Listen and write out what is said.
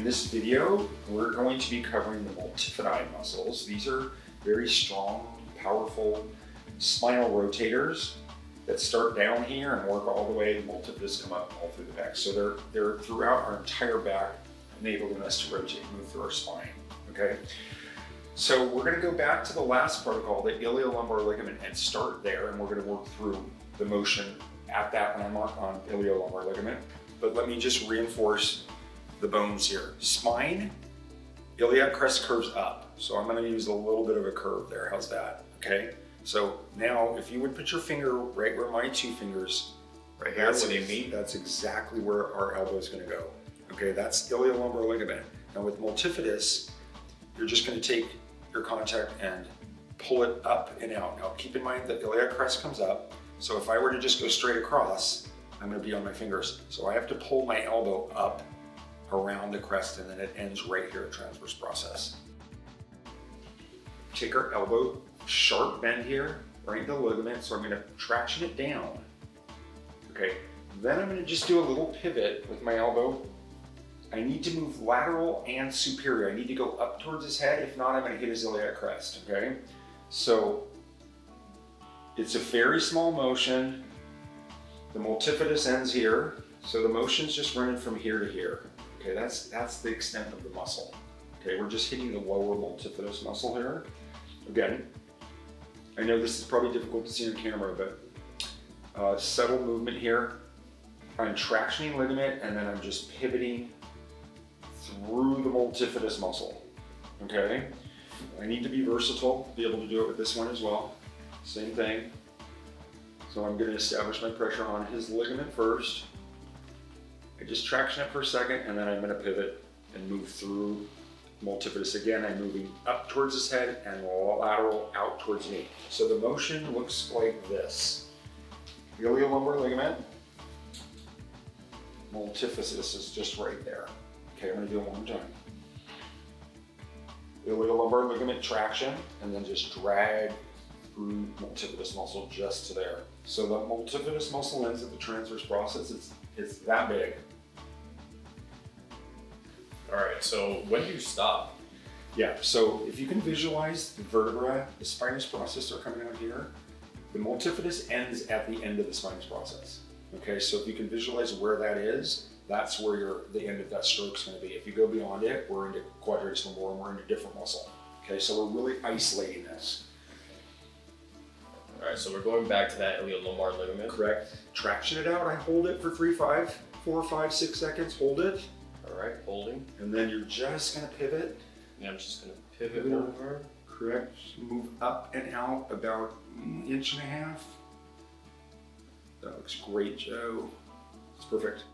In this video, we're going to be covering the multifidi muscles. These are very strong, powerful spinal rotators that start down here and work all the way. The multifidus come up all through the back. So they're throughout our entire back, enabling us to rotate and move through our spine, okay? So we're gonna go back to the last protocol, the iliolumbar ligament, and start there, and we're gonna work through the motion at that landmark on iliolumbar ligament. But let me just reinforce the bones here. Spine, iliac crest curves up. So I'm gonna use a little bit of a curve there, how's that, okay? So now, if you would put your finger right where my two fingers, right here, where they meet, that's exactly where our elbow is gonna go. Okay, that's iliolumbar ligament. Now with multifidus, you're just gonna take your contact and pull it up and out. Now keep in mind that iliac crest comes up, so if I were to just go straight across, I'm gonna be on my fingers. So I have to pull my elbow up around the crest, and then it ends right here at transverse process. Take our elbow, sharp bend here, right in the ligament, so I'm gonna traction it down. Okay, then I'm gonna just do a little pivot with my elbow. I need to move lateral and superior. I need to go up towards his head. If not, I'm gonna hit his iliac crest, okay? So it's a very small motion. The multifidus ends here. So the motion's just running from here to here. Okay, that's the extent of the muscle. Okay, we're just hitting the lower multifidus muscle here. Again, I know this is probably difficult to see on camera, but subtle movement here. I'm tractioning ligament, and then I'm just pivoting through the multifidus muscle, okay? I need to be versatile, be able to do it with this one as well. Same thing. So I'm gonna establish my pressure on his ligament first. I just traction it for a second, and then I'm gonna pivot and move through multifidus. Again, I'm moving up towards his head and lateral out towards me. So the motion looks like this. Iliolumbar ligament, multifidus is just right there. Okay, I'm gonna do it one more time. Iliolumbar ligament traction, and then just drag through multifidus muscle just to there. So the multifidus muscle ends at the transverse process. It's that big. All right, so when do you stop? Yeah, so if you can visualize the vertebra, the spinous process are coming out here. The multifidus ends at the end of the spinous process. Okay, so if you can visualize where that is, that's where the end of that stroke is going to be. If you go beyond it, we're into quadratus femoris, we're into different muscle. Okay, so we're really isolating this. All right, so we're going back to that iliolumbar ligament. Correct. Traction it out. I hold it for 4, 5, 6 seconds. Hold it. All right, holding. And then you're just going to pivot. And I'm just going to pivot over. Correct. Move up and out about 1.5 inches. That looks great, Joe. It's perfect.